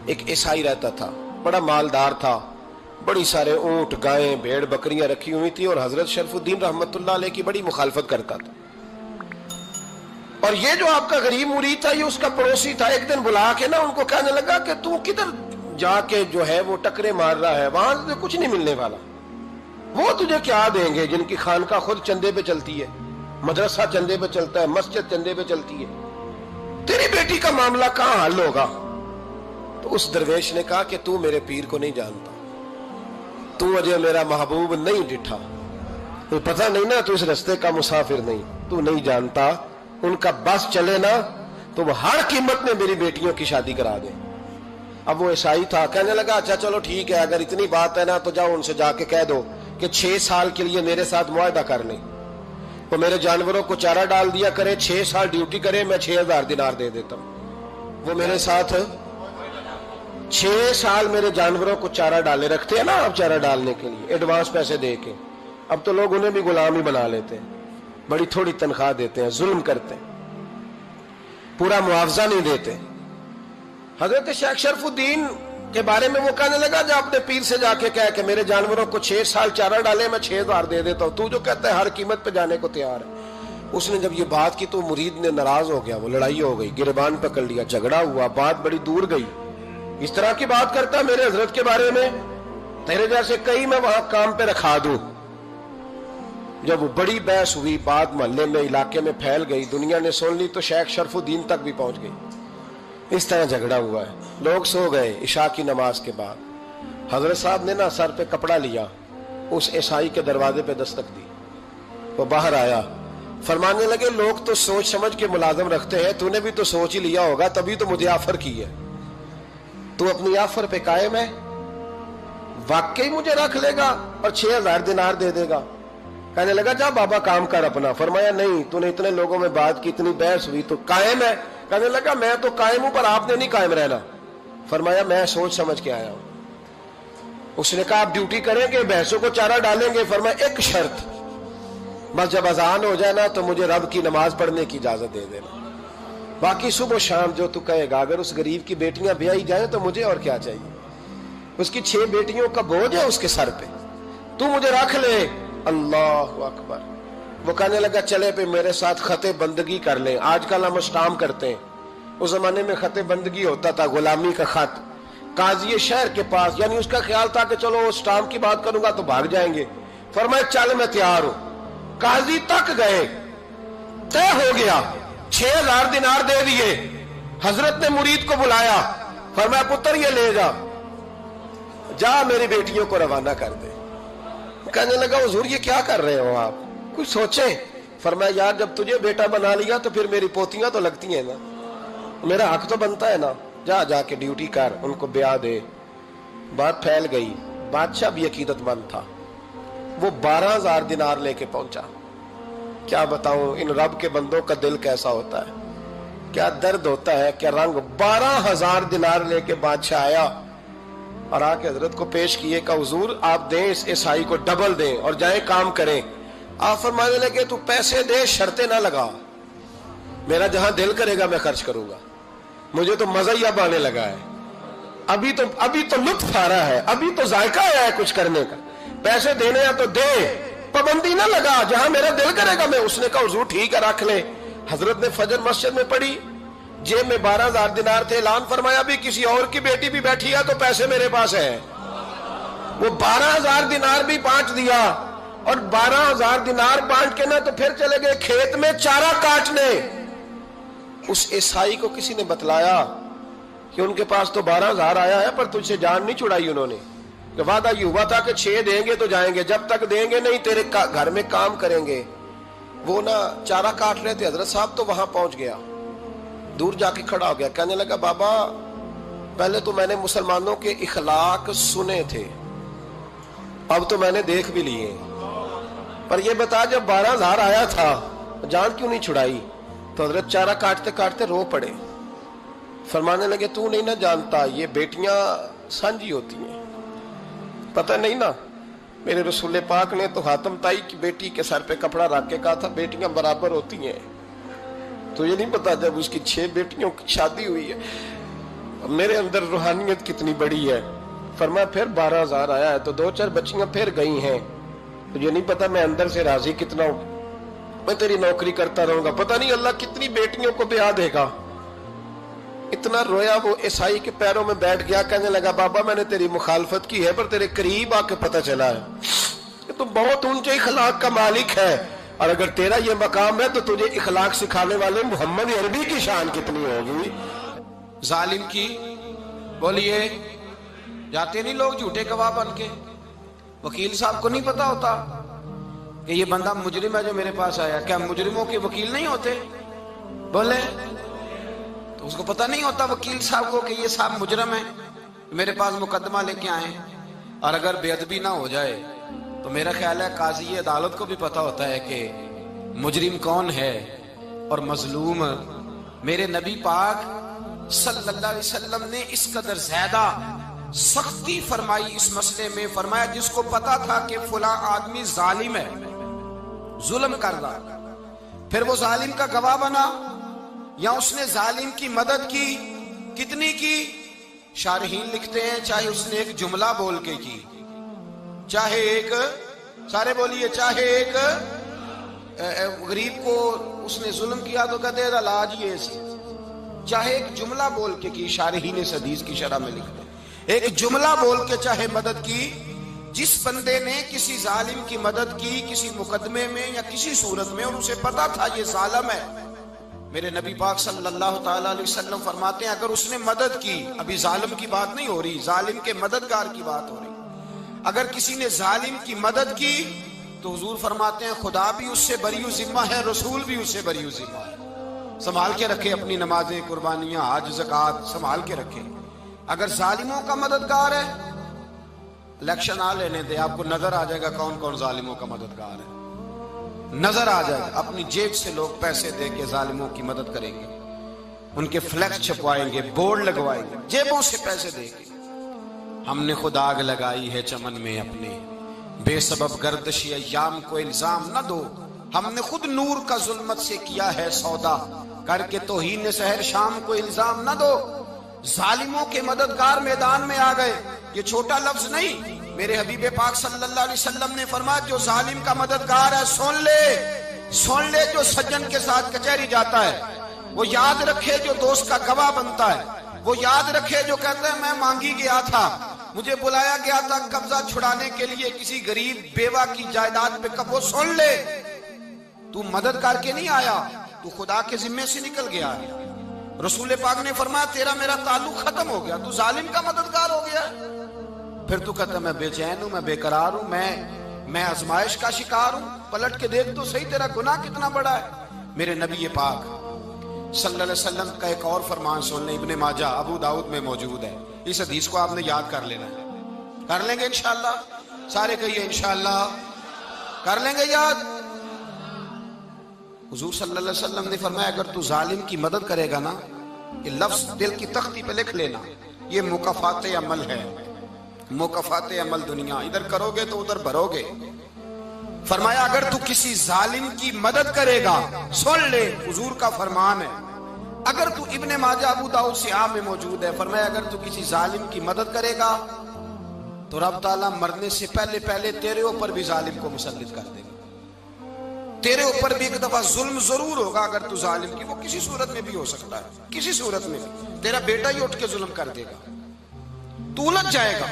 ایک عیسائی رہتا تھا، بڑا مالدار تھا، بڑی سارے اونٹ گائیں بھیڑ بکریاں رکھی ہوئی تھی، اور حضرت شرف الدین رحمت اللہ علیہ کی بڑی مخالفت کرتا تھا۔ اور یہ جو آپ کا غریب مرید تھا، یہ اس کا پڑوسی تھا، ایک دن بلا کے نا ان کو کہنے لگا کہ تو کدھر جا کے جو ہے وہ ٹکرے مار رہا ہے، وہاں سے کچھ نہیں ملنے والا، وہ تجھے کیا دیں گے جن کی خانقاہ خود چندے پہ چلتی ہے، مدرسہ چندے پہ چلتا ہے، مسجد چندے پہ چلتی ہے، تیری بیٹی کا معاملہ کہاں حل ہوگا؟ تو اس درویش نے کہا کہ تو میرے پیر کو نہیں جانتا، تو مجھے میرا محبوب نہیں ڈٹھا، تو پتہ نہیں نا، تو اس رستے کا مسافر نہیں، تو نہیں جانتا، ان کا بس چلے نا تو وہ ہر قیمت میں میری بیٹیوں کی شادی کرا دیں۔ اب وہ عیسائی تھا، کہنے لگا اچھا چلو ٹھیک ہے، اگر اتنی بات ہے نا تو جاؤ ان سے جا کے کہہ دو کہ 6 سال کے لیے میرے ساتھ معاہدہ کر لیں، تو میرے جانوروں کو چارہ ڈال دیا کرے، 6 سال ڈیوٹی کرے، میں 6000 دینار دے دیتا ہوں۔ وہ میرے ساتھ 6 سال میرے جانوروں کو چارہ ڈالے، رکھتے ہیں نا اب چارہ ڈالنے کے لیے ایڈوانس پیسے دے کے، اب تو لوگ انہیں بھی غلام ہی بنا لیتے ہیں، بڑی تھوڑی تنخواہ دیتے ہیں، ظلم کرتے ہیں، پورا معاوضہ نہیں دیتے۔ حضرت شیخ شرف الدین کے بارے میں وہ کہنے لگا جا اپنے پیر سے جا کے کہہ کہ میرے جانوروں کو 6 سال چارہ ڈالے، میں 6000 دے دیتا ہوں، تو جو کہتا ہے ہر قیمت پہ جانے کو تیار ہے۔ اس نے جب یہ بات کی تو مرید نے ناراض ہو گیا، وہ لڑائی ہو گئی، گریبان پکڑ لیا، جھگڑا ہوا، بات بڑی دور گئی، اس طرح کی بات کرتا میرے حضرت کے بارے میں، تیرے جیسے کئی میں وہاں کام پہ رکھا دوں۔ جب وہ بڑی بحث ہوئی، بات محلے میں علاقے میں پھیل گئی، دنیا نے سن لی، تو شیخ شرف الدین تک بھی پہنچ گئی۔ اس طرح جھگڑا ہوا ہے، لوگ سو گئے عشاء کی نماز کے بعد، حضرت صاحب نے نا سر پہ کپڑا لیا، اس عیسائی کے دروازے پہ دستک دی، وہ باہر آیا، فرمانے لگے لوگ تو سوچ سمجھ کے ملازم رکھتے ہیں، تو نے بھی تو سوچ ہی لیا ہوگا، تبھی تو مجھے آفر کی ہے، تو اپنی آفر پہ قائم ہے، واقعی مجھے رکھ لے گا اور 6000 دینار دے دے گا؟ کہنے لگا جا بابا کام کر اپنا۔ فرمایا نہیں، تو نے اتنے لوگوں میں بات کی، اتنی بحث ہوئی، تو قائم ہے؟ کہنے لگا میں تو قائم ہوں، پر آپ نے نہیں قائم رہنا۔ فرمایا میں سوچ سمجھ کے آیا ہوں۔ اس نے کہا آپ ڈیوٹی کریں گے، بھینسوں کو چارہ ڈالیں گے؟ فرمایا ایک شرط، بس جب اذان ہو جائے نا تو مجھے رب کی نماز پڑھنے کی اجازت دے دینا، باقی صبح و شام جو تو کہے گا۔ اگر اس غریب کی بیٹیاں بیائی جائیں تو مجھے اور کیا چاہیے، اس کی 6 بیٹیوں کا بوجھ ہے اس کے سر پہ، تو مجھے رکھ لے۔ اللہ اکبر۔ وہ کہنے لگا چلے پہ میرے ساتھ خط بندگی کر لیں، آج کل ہم اسٹام کرتے ہیں، اس زمانے میں خط بندگی ہوتا تھا، غلامی کا خط، قاضی شہر کے پاس، یعنی اس کا خیال تھا کہ چلو اسٹام کی بات کروں گا تو بھاگ جائیں گے۔ فرمایا چل میں تیار ہوں۔ قاضی تک گئے، طے ہو گیا، 6000 دینار دے دیے۔ حضرت نے مرید کو بلایا، فرمایا پتر یہ لے جا، جا میری بیٹیوں کو روانہ کر دے۔ کہنے لگا حضور یہ کیا کر رہے ہو آپ، کچھ سوچیں۔ فرمایا یار جب تجھے بیٹا بنا لیا تو پھر میری پوتیاں تو لگتی ہیں نا، میرا حق تو بنتا ہے نا، جا کے ڈیوٹی کر، ان کو بیاہ دے۔ بات پھیل گئی، بادشاہ بھی عقیدت مند تھا، وہ 12000 دینار لے کے پہنچا۔ کیا بتاؤں ان رب کے بندوں کا دل کیسا ہوتا ہے، کیا درد ہوتا ہے، کیا رنگ۔ 12000 دینار لے کے بادشاہ آیا اور آ کے حضرت کو پیش کیے کہ حضور آپ دیں اس عیسائی کو ڈبل دیں اور جائیں کام کریں۔ آپ فرمانے لگے تو پیسے دے، شرطیں نہ لگا، میرا جہاں دل کرے گا میں خرچ کروں گا، مجھے تو مزہ ہی اب آنے لگا ہے، ابھی تو لطف آ رہا ہے، ابھی تو ذائقہ آیا ہے کچھ کرنے کا، پیسے دینے ہیں تو دے، پابندی نہ لگا، جہاں میرا دل کرے گا میں۔ اس نے کہا حضور ٹھیک ہے رکھ لے۔ حضرت نے فجر مسجد میں پڑھی، جیب میں 12000 دینار تھے، اعلان فرمایا بھی کسی اور کی بیٹی بھی بیٹھی ہے تو پیسے میرے پاس ہیں۔ وہ 12000 دینار بھی بانٹ دیا، اور 12000 دینار بانٹ کے نا تو پھر چلے گئے کھیت میں چارہ کاٹنے۔ اس عیسائی کو کسی نے بتلایا کہ ان کے پاس تو 12000 آیا ہے، پر تجھ سے جان نہیں چھڑائی انہوں نے، کہ وعدہ یہ ہوا تھا کہ 6 دیں گے تو جائیں گے، جب تک دیں گے نہیں تیرے گھر میں کام کریں گے۔ وہ نا چارہ کاٹ رہے تھے، حضرت صاحب تو وہاں پہنچ گیا، دور جا کے کھڑا ہو گیا، کہنے لگا بابا پہلے تو میں نے مسلمانوں کے اخلاق سنے تھے، اب تو میں نے دیکھ بھی لیے، پر یہ بتا جب 12000 آیا تھا جان کیوں نہیں چھڑائی؟ تو حضرت چارہ کاٹتے کاٹتے رو پڑے، فرمانے لگے تو نہیں نہ جانتا یہ بیٹیاں سانجی ہوتی ہیں، پتہ نہیں نا، میرے رسول پاک نے تو حاتم تائی کی بیٹی کے سر پہ کپڑا رکھ کے کہا تھا بیٹیاں برابر ہوتی ہیں، تو یہ نہیں پتا جب اس کی 6 بیٹیوں کی شادی ہوئی ہے، میرے اندر روحانیت کتنی بڑی ہے. فرمایا پھر 12,000 آیا ہے تو 2-4 بچیاں پھر گئی ہیں. مجھے نہیں پتا میں اندر سے راضی کتنا ہوں. میں تیری نوکری کرتا رہوں گا, پتہ نہیں اللہ کتنی بیٹیوں کو بیاہ دے گا. اتنا رویا وہ عیسائی کے پیروں میں بیٹھ گیا, کہنے لگا بابا میں نے تیری مخالفت کی ہے پر تیرے قریب آ کے پتہ چلا ہے کہ تو بہت اونچے اخلاق کا مالک ہے, اور اگر تیرا یہ مقام ہے تو تجھے اخلاق سکھانے والے محمد عربی کی شان کتنی ہوگی. ظالم کی بولیے جاتے نہیں لوگ جھوٹے گواہ بن کے. وکیل صاحب کو نہیں پتا ہوتا کہ یہ بندہ مجرم ہے جو میرے پاس آیا. کیا مجرموں کے وکیل نہیں ہوتے؟ بولے تو اس کو پتا نہیں ہوتا وکیل صاحب کو کہ یہ صاحب مجرم ہے, میرے پاس مقدمہ لے کے آئے. اور اگر بے ادبی نہ ہو جائے تو میرا خیال ہے قاضی عدالت کو بھی پتا ہوتا ہے کہ مجرم کون ہے اور مظلوم. میرے نبی پاک صلی اللہ علیہ وسلم نے اس قدر زیادہ سختی فرمائی اس مسئلے میں. فرمایا جس کو پتا تھا کہ فلاں آدمی ظالم ہے, ظلم کر رہا, پھر وہ ظالم کا گواہ بنا یا اس نے ظالم کی مدد کی, کتنی کی؟ شارحین لکھتے ہیں چاہے اس نے ایک جملہ بول کے کی, چاہے ایک, سارے بولیے, چاہے ایک غریب کو اس نے ظلم کیا تو کہتے ہیں علاج یہ سی, چاہے ایک جملہ بول کے کی. شارحین اس حدیث کی شرح میں لکھتے ہیں ایک جملہ بول کے چاہے مدد کی. جس بندے نے کسی ظالم کی مدد کی کسی مقدمے میں یا کسی صورت میں اور اسے پتا تھا یہ ظالم ہے, میرے نبی پاک صلی اللہ تعالی علیہ وسلم فرماتے ہیں اگر اس نے مدد کی, ابھی ظالم کی بات نہیں ہو رہی, ظالم کے مددگار کی بات ہو رہی, اگر کسی نے ظالم کی مدد کی تو حضور فرماتے ہیں خدا بھی اس سے بری ذمہ ہے, رسول بھی اس سے بری ذمہ ہے. سنبھال کے رکھے اپنی نمازیں, قربانیاں, حج, زکوٰۃ سنبھال کے رکھے. اگر ظالموں کا مددگار ہے, الیکشن آ لینے دے, آپ کو نظر آ جائے گا کون کون ظالموں کا مددگار ہے, نظر آ جائے گا. اپنی جیب سے لوگ پیسے دے کے ظالموں کی مدد کریں گے, ان کے فلیکس چھپوائیں گے, بورڈ لگوائیں گے, جیبوں سے پیسے دے کے. ہم نے خود آگ لگائی ہے چمن میں اپنے, بے سبب گردشی ایام کو الزام نہ دو. ہم نے خود نور کا ظلمت سے کیا ہے سودا, کر کے توہین سحر شام کو الزام نہ دو. ظالموں کے مددگار میدان میں آ گئے, یہ چھوٹا لفظ نہیں. میرے حبیب پاک صلی اللہ علیہ وسلم نے فرمایا جو ظالم کا مددگار ہے سن لے جو سجن کے ساتھ کچہری جاتا ہے, وہ یاد رکھے جو دوست کا گواہ بنتا ہے, وہ یاد رکھے جو کہتا ہے میں مانگی گیا تھا, مجھے بلایا گیا تھا قبضہ چھڑانے کے لیے کسی غریب بیوہ کی جائیداد پہ, کب وہ سن لے تو مدد کر کے نہیں آیا, تو خدا کے ذمے سے نکل گیا ہے. رسول پاک نے فرمایا تیرا میرا تعلق ختم ہو گیا, تو ظالم کا مددگار ہو گیا. پھر تو کہتا میں بے چین ہوں, میں بے قرار ہوں, میں آزمائش کا شکار ہوں. پلٹ کے دیکھ تو صحیح تیرا گناہ کتنا بڑا ہے. میرے نبی پاک صلی اللہ علیہ وسلم کا ایک اور فرمان سن لیں, ابن ماجہ ابو داؤد میں موجود ہے. اس حدیث کو آپ نے یاد کر لینا ہے, کر لیں گے انشاءاللہ, سارے کہیے انشاءاللہ کر لیں گے یاد. حضور صلی اللہ علیہ وسلم نے فرمایا اگر تو ظالم کی مدد کرے گا نا, یہ لفظ دل کی تختی پہ لکھ لینا, یہ مکافات عمل ہے, مکافات عمل دنیا, ادھر کرو گے تو ادھر بھرو گے. فرمایا اگر تو کسی ظالم کی مدد کرے گا, سن لے حضور کا فرمان ہے, اگر تو ابن ماجہ ابو داؤد سیاہ میں موجود ہے, فرمایا اگر تو کسی ظالم کی مدد کرے گا تو رب تعالیٰ مرنے سے پہلے تیرے اوپر بھی ظالم کو مسلط کر دے گا. تیرے اوپر بھی ایک دفعہ ظلم ضرور ہوگا اگر تو ظالم کی, وہ کسی صورت میں بھی ہو سکتا ہے, کسی صورت میں بھی. تیرا بیٹا ہی اٹھ کے ظلم کر دے گا, تو الجھ جائے گا,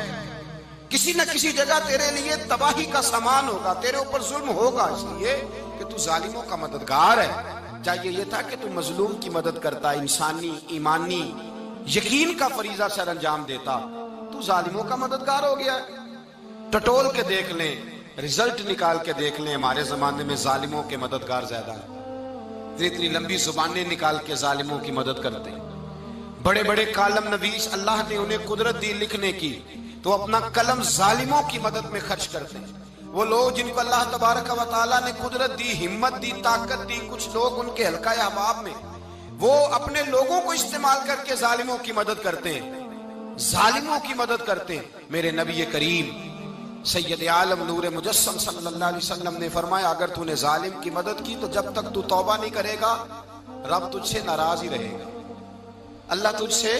کسی نہ کسی جگہ تیرے لیے تباہی کا سامان ہوگا, تیرے اوپر ظلم ہوگا, اس لیے کہ تو ظالموں کا مددگار ہے. چاہیے یہ تھا کہ تو مظلوم کی مدد کرتا, انسانی ایمانی یقین کا فریضہ سر انجام دیتا, تو ظالموں کا مددگار ہو گیا. ٹٹول کے دیکھ لیں, رزلٹ نکال کے دیکھ لیں, ہمارے زمانے میں ظالموں کے مددگار زیادہ ہیں. اتنی لمبی زبانیں نکال کے ظالموں کی مدد کرتے ہیں. بڑے بڑے کالم نویس اللہ نے انہیں قدرت دی لکھنے کی, تو اپنا قلم ظالموں کی مدد میں خرچ کرتے ہیں. وہ لوگ جن کو اللہ تبارک و تعالیٰ نے قدرت دی, ہمت دی, طاقت دی, کچھ لوگ ان کے حلقہ احباب میں وہ اپنے لوگوں کو استعمال کر کے ظالموں کی مدد کرتے ہیں, ظالموں کی مدد کرتے ہیں. میرے نبی کریم سید عالم نور مجسم صلی اللہ علیہ وسلم نے فرمایا اگر تو نے ظالم کی مدد کی تو جب تک تو توبہ نہیں کرے گا رب تجھ سے ناراض ہی رہے گا, اللہ تجھ سے.